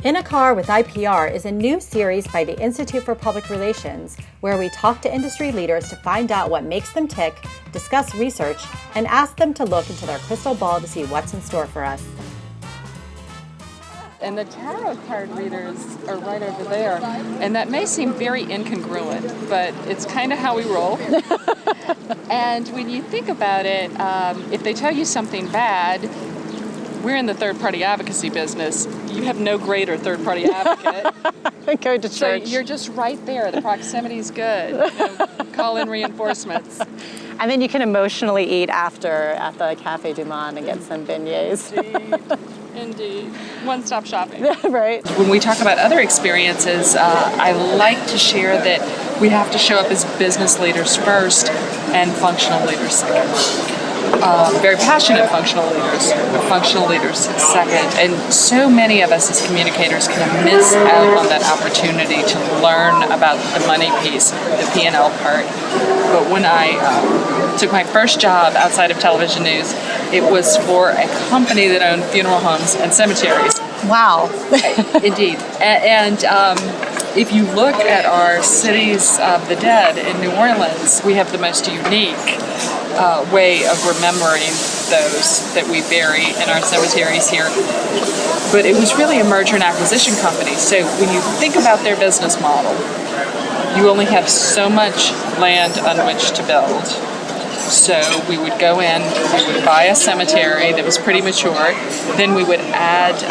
In a Car with IPR is a new series by the Institute for Public Relations where we talk to industry leaders to find out what makes them tick, discuss research, and ask them to look into their crystal ball to see what's in store for us. And the tarot card readers are right over there. And that may seem very incongruent, but it's kind of how we roll. And when you think about it, if they tell you something bad, we're in the third-party advocacy business. You have no greater third-party advocate. Go to church. So you're just right there. The proximity's good. Call in reinforcements. And then you can emotionally eat after at the Café Du Monde and get some beignets. Indeed. One-stop shopping. Right. When we talk about other experiences, I like to share that we have to show up as business leaders first and functional leaders second. Very passionate functional leaders, but functional leaders second. And so many of us as communicators kind of miss out on that opportunity to learn about the money piece, the P&L part. But when I took my first job outside of television news, it was for a company that owned funeral homes and cemeteries. Wow. Indeed. And if you look at our cities of the dead in New Orleans, we have the most unique way of remembering those that we bury in our cemeteries here. But it was really a merger and acquisition company. So when you think about their business model, you only have so much land on which to build. So we would go in, we would buy a cemetery that was pretty mature, then we would add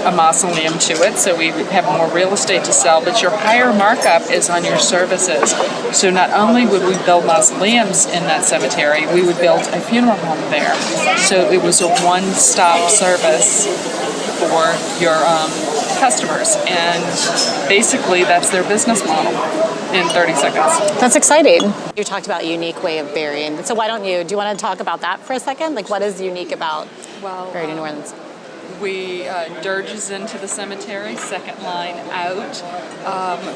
a mausoleum to it, so we would have more real estate to sell, but your higher markup is on your services. So not only would we build mausoleums in that cemetery, we would build a funeral home there. So it was a one-stop service for your customers, and basically that's their business model in 30 seconds. That's exciting. You talked about a unique way of burying. So why don't you want to talk about that for a second? Like, what is unique about burying in New Orleans? We dirges into the cemetery, second line out.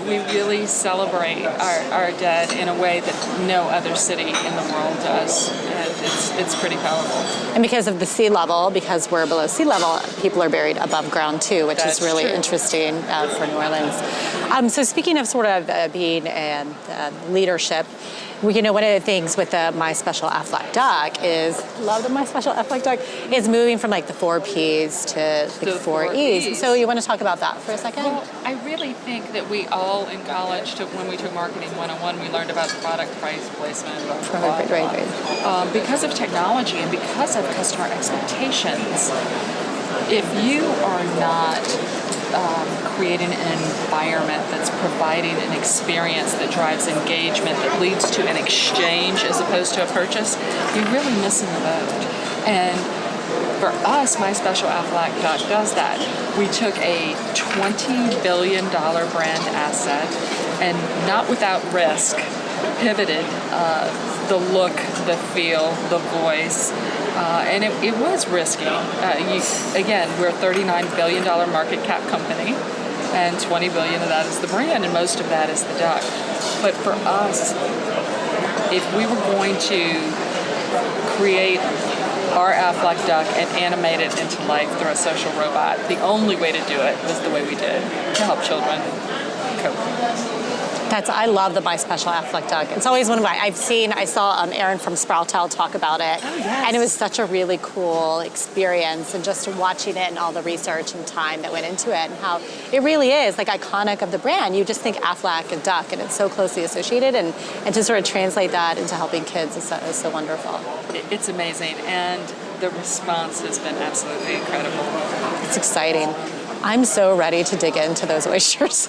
We really celebrate our dead in a way that no other city in the world does. And it's pretty powerful. And because of the sea level, because we're below sea level, people are buried above ground too, which is really interesting for New Orleans. So speaking of sort of being and leadership, one of the things with the My Special Aflac Duck is, love the My Special Aflac Duck, is moving from like the 4 Ps to the 4 Es. So you want to talk about that for a second? Well, I really think that we all in college, when we took Marketing 101, we learned about product price placement. Right. Because of technology and because of customer expectations, if you are not creating an environment that's providing an experience that drives engagement, that leads to an exchange as opposed to a purchase, you're really missing the boat. And for us, My Special Aflac Duck does that. We took a $20 billion brand asset and, not without risk, pivoted the look, the feel, the voice, and it was risky. Again, we're a $39 billion market cap company, and $20 billion of that is the brand, and most of that is the duck. But for us, if we were going to create our Aflac duck and animate it into life through a social robot, the only way to do it was the way we did, to help children cope. I love the My Special Aflac Duck. It's always one of I saw Erin from Sproutel talk about it. Oh, yes. And it was such a really cool experience, and just watching it and all the research and time that went into it, and how it really is like iconic of the brand. You just think Aflac and duck, and it's so closely associated, and to sort of translate that into helping kids is so wonderful. It's amazing, and the response has been absolutely incredible. It's exciting. I'm so ready to dig into those oysters.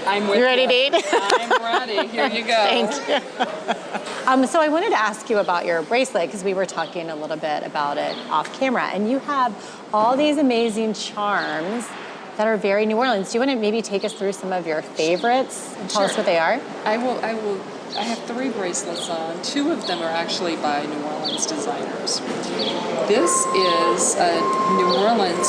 I'm with you. Ready to eat? I'm ready. Here you go. Thank you. So I wanted to ask you about your bracelet, because we were talking a little bit about it off camera, and you have all these amazing charms that are very New Orleans. Do you want to maybe take us through some of your favorites and tell us what they are? I will. I have 3 bracelets on. 2 of them are actually by New Orleans designers. This is a New Orleans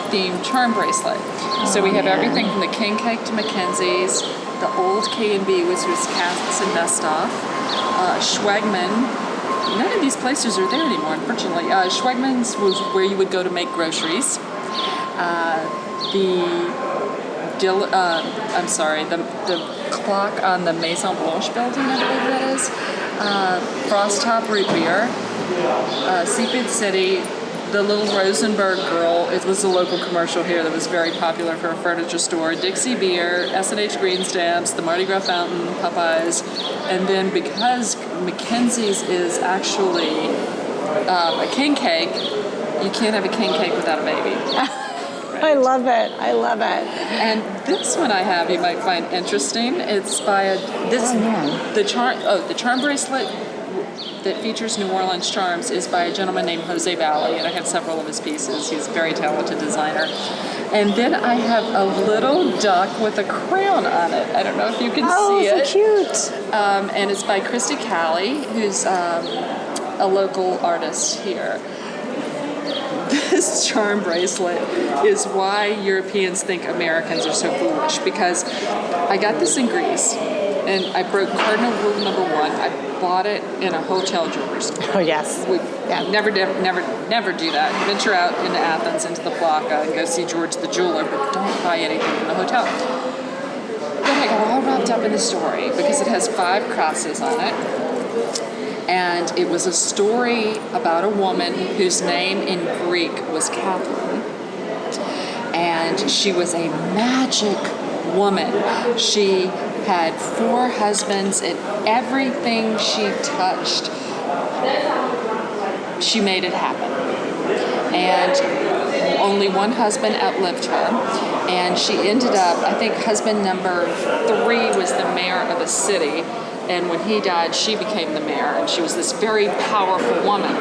themed charm bracelet. So we have everything from the king cake to Mackenzie's, the old K&B, which was Casts and Best Off, Schwegman. None of these places are there anymore, unfortunately. Schwegman's was where you would go to make groceries. The clock on the Maison Blanche building, I believe that is. Frost Top root beer. Seafood City. The Little Rosenberg Girl, it was a local commercial here that was very popular for a furniture store. Dixie Beer, S&H Green Stamps, the Mardi Gras Fountain, Popeyes. And then because Mackenzie's is actually a king cake, you can't have a king cake without a baby. I love it. I love it. And this one I have, you might find interesting. It's by the charm bracelet that features New Orleans charms is by a gentleman named Jose Valley, and I have several of his pieces. He's a very talented designer. And then I have a little duck with a crown on it. I don't know if you can see it. Oh, so cute. And it's by Christy Callie, who's a local artist here. This charm bracelet is why Europeans think Americans are so foolish, because I got this in Greece and I broke cardinal rule number 1. I bought it in a hotel jewelry store. Oh, yes. Never do that. Venture out into Athens, into the Plaka, and go see George the jeweler, but don't buy anything from the hotel. Then I got all wrapped up in the story because it has 5 crosses on it. And it was a story about a woman whose name in Greek was Catherine. And she was a magic woman. She had 4 husbands, and everything she touched, she made it happen. And only one husband outlived her. And she ended up, I think husband number 3 was the mayor of a city. And when he died, she became the mayor, and she was this very powerful woman.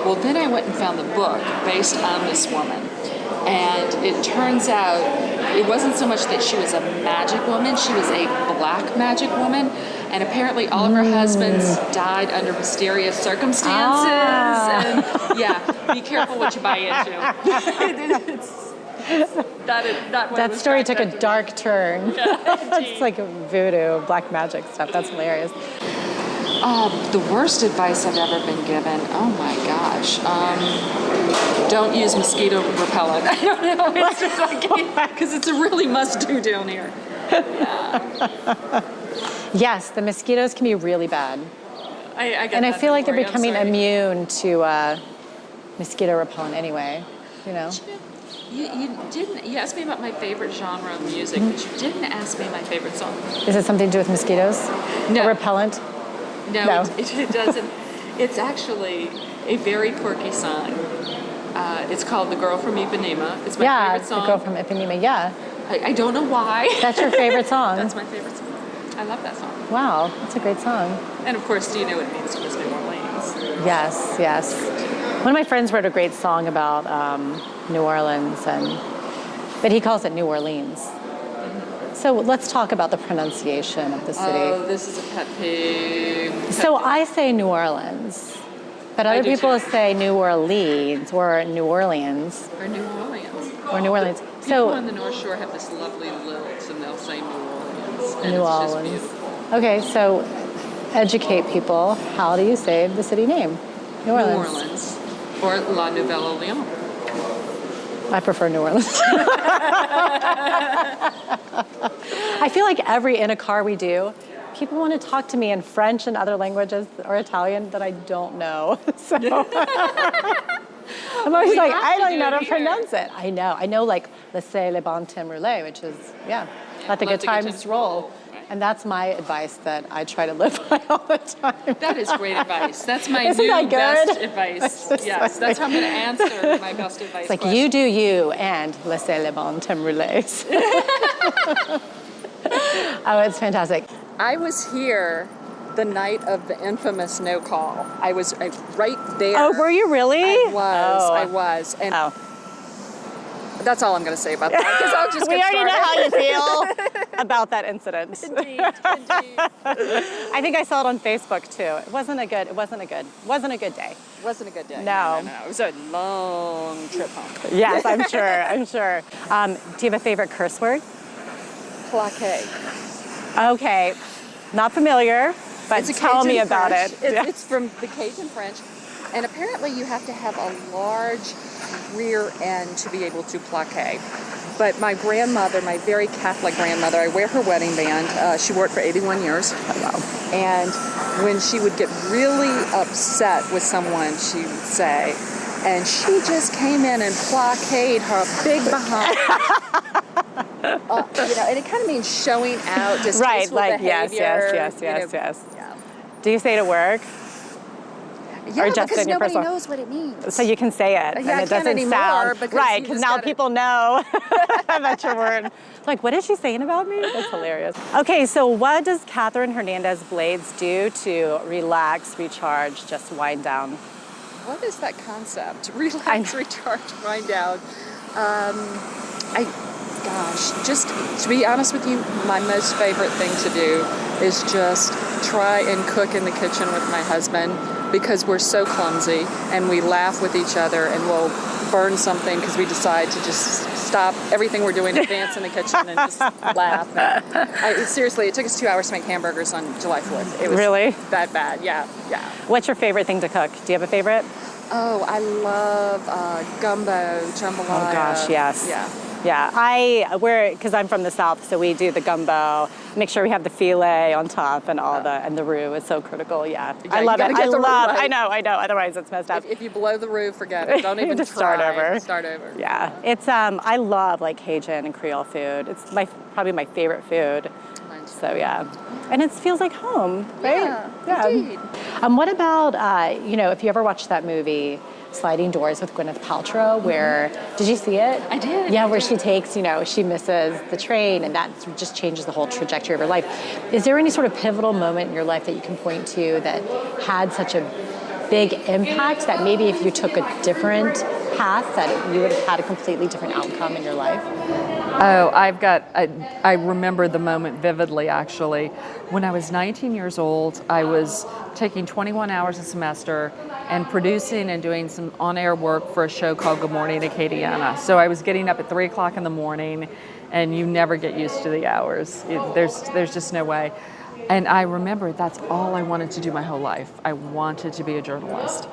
Well, then I went and found the book based on this woman. And it turns out it wasn't so much that she was a magic woman, she was a black magic woman. And apparently all of her husbands died under mysterious circumstances. And yeah, be careful what you buy into. That story took a dark turn. Yeah, it's like voodoo, black magic stuff. That's hilarious. The worst advice I've ever been given, oh my gosh. Don't use mosquito repellent. I don't know. It's just like, because it's a really must-do down here. Yeah. Yes, the mosquitoes can be really bad. I feel like they're becoming immune to mosquito repellent anyway, you know. You asked me about my favorite genre of music, but you didn't ask me my favorite song. Is it something to do with mosquitoes? No. Or repellent? No. It doesn't. It's actually a very quirky song. It's called The Girl from Ipanema. It's my favorite song. The Girl from Ipanema, yeah. I don't know why. That's your favorite song? That's my favorite song. I love that song. Wow, that's a great song. And of course, do you know what it means to Miss New Orleans? Yes. One of my friends wrote a great song about New Orleans, but he calls it New Orleans. So let's talk about the pronunciation of the city. Oh, this is a pet peeve. So I say New Orleans, but other people say New Orleans or New Orleans. Or New Orleans. Or New Orleans. People on the North Shore have this lovely lilt, and they'll say New Orleans. And New it's Orleans. Just beautiful. Okay, so educate people. How do you say the city name? New Orleans. New Orleans. Or La Nouvelle Orleans. I prefer New Orleans. I feel like in a car we do, people want to talk to me in French and other languages or Italian that I don't know. So I'm always like, I don't know how to pronounce it. I know like laissez les bon temps rouler, which is, let the good times roll. And that's my advice that I try to live by all the time. That is great advice. That's my Isn't new that good? best advice. Yes, that's how I'm going to answer my best advice. It's like question. you do you and laissez les bon temps roulés. Oh, it's fantastic. I was here the night of the infamous no call. I was right there. Oh, were you really? I was. And that's all I'm going to say about that. Because I'll just we get already started. know how you feel about that incident. Indeed. I think I saw it on Facebook too. It wasn't a good day. Wasn't a good day. No. It was a long trip home. Yes, I'm sure. Do you have a favorite curse word? Plaqué. Okay, not familiar, but tell me about it. It's from the Cajun French, and apparently you have to have a large rear end to be able to plaqué. But my grandmother, my very Catholic grandmother, I wear her wedding band. She wore it for 81 years. Wow. And when she would get really upset with someone, she would say, and she just came in and plaquéed her big behind. And it kind of means showing out, distasteful Right, like behavior. yes. Yeah. Do you say it at work? Yeah, Or just because in your nobody personal... knows what it means. So you can say it, Yeah, and I it can't doesn't anymore sound because right. you Because just now gotta- people know that's your word. Like, what is she saying about me? That's hilarious. Okay, so what does Catherine Hernandez-Blades do to relax, recharge, just wind down? What is that concept? Relax, recharge, wind down. Just to be honest with you, my most favorite thing to do is just try and cook in the kitchen with my husband, because we're so clumsy and we laugh with each other and we'll burn something because we decide to just stop everything we're doing and dance in the kitchen and just laugh. Seriously, it took us 2 hours to make hamburgers on July 4th. It was Really? that bad. Yeah. What's your favorite thing to cook? Do you have a favorite? Oh, I love gumbo, jambalaya. Oh gosh, yes. Yeah. Because I'm from the South, so we do the gumbo. Make sure we have the filet on top and and the roux is so critical. Yeah, I love it. I know. Otherwise, it's messed up. If you blow the roux, forget it. Don't even Just try. Start over. Yeah. Yeah, it's I love like Cajun and Creole food. It's probably my favorite food. So yeah, and it feels like home, right? Yeah. Indeed. What about if you ever watched that movie Sliding Doors with Gwyneth Paltrow, where did you see it? I did. Yeah, where she takes, she misses the train, and that just changes the whole trajectory of her life. Is there any sort of pivotal moment in your life that you can point to that had such a big impact that maybe if you took a different path that you would have had a completely different outcome in your life? Oh, I remember the moment vividly, actually. When I was 19 years old, I was taking 21 hours a semester and producing and doing some on-air work for a show called Good Morning Acadiana. So I was getting up at 3 o'clock in the morning, and you never get used to the hours. There's just no way. And I remember that's all I wanted to do my whole life. I wanted to be a journalist.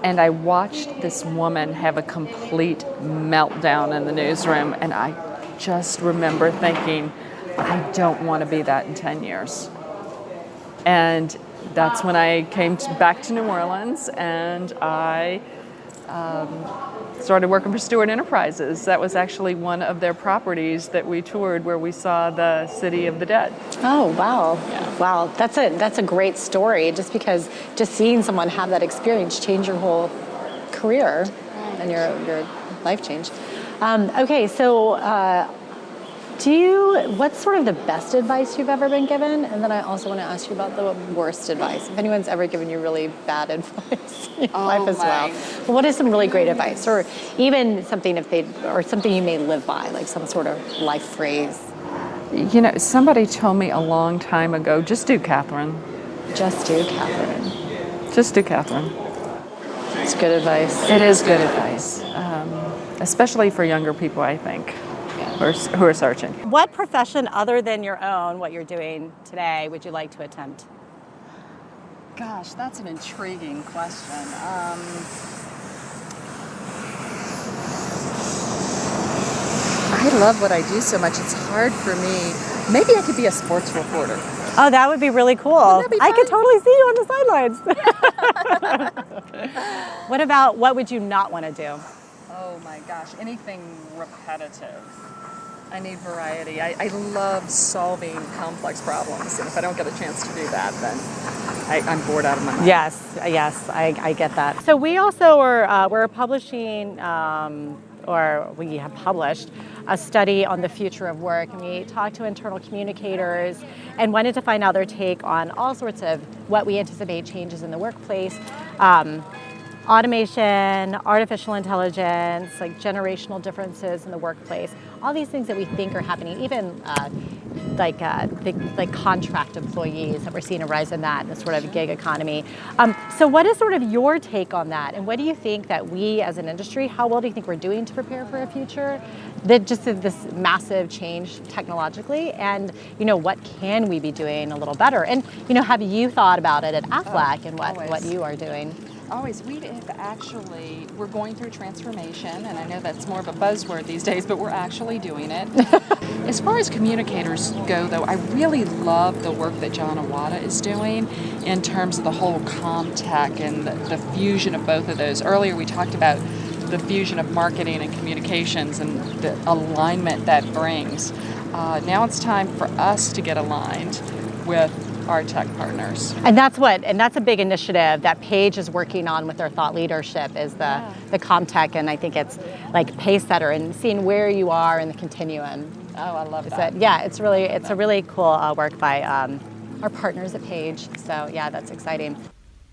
And I watched this woman have a complete meltdown in the newsroom, and I just remember thinking, I don't want to be that in 10 years. And that's when I came back to New Orleans, and I started working for Stewart Enterprises. That was actually one of their properties that we toured, where we saw the City of the Dead. Oh, wow. Yeah. Wow, that's a great story, just because just seeing someone have that experience change your whole career and your life change. Okay, so what's sort of the best advice you've ever been given? And then I also want to ask you about the worst advice. If anyone's ever given you really bad advice in your life as well. But what is some really great advice? Or even something something you may live by, like some sort of life phrase? Somebody told me a long time ago, just do Catherine. Just do Catherine. Just do Catherine. It's good advice. It is good advice, especially for younger people, I think, who are searching. What profession other than your own, what you're doing today, would you like to attempt? Gosh, that's an intriguing question. I love what I do so much. It's hard for me. Maybe I could be a sports reporter. Oh, that would be really cool. Wouldn't that be I could fun? totally see you on the sidelines. What would you not want to do? Oh my gosh, anything repetitive. I need variety. I love solving complex problems, and if I don't get a chance to do that, then I'm bored out of my mind. Yes, I get that. So we also we're publishing, or we have published, a study on the future of work, and we talked to internal communicators and wanted to find out their take on all sorts of what we anticipate changes in the workplace. Automation, artificial intelligence, like generational differences in the workplace, all these things that we think are happening, even like contract employees, that we're seeing a rise in that, in the sort of gig economy. So what is sort of your take on that? And what do you think that we as an industry, how well do you think we're doing to prepare for a future that just this massive change technologically? And, what can we be doing a little better? And, have you thought about it at AFLAC and what you are doing? Always. We're going through transformation, and I know that's more of a buzzword these days, but we're actually doing it. As far as communicators go, though, I really love the work that John Awada is doing in terms of the whole ComTech and the fusion of both of those. Earlier we talked about the fusion of marketing and communications and the alignment that brings. Now it's time for us to get aligned with our tech partners. And that's a big initiative that Paige is working on with their thought leadership is the ComTech, and I think it's like pace setter and seeing where you are in the continuum. Oh, I love that. It's a really cool work by our partners at Paige. So yeah, that's exciting.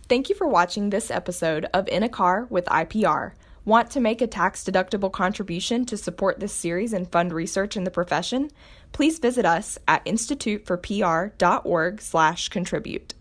Thank you for watching this episode of In a Car with IPR. Want to make a tax-deductible contribution to support this series and fund research in the profession? Please visit us at instituteforpr.org/contribute.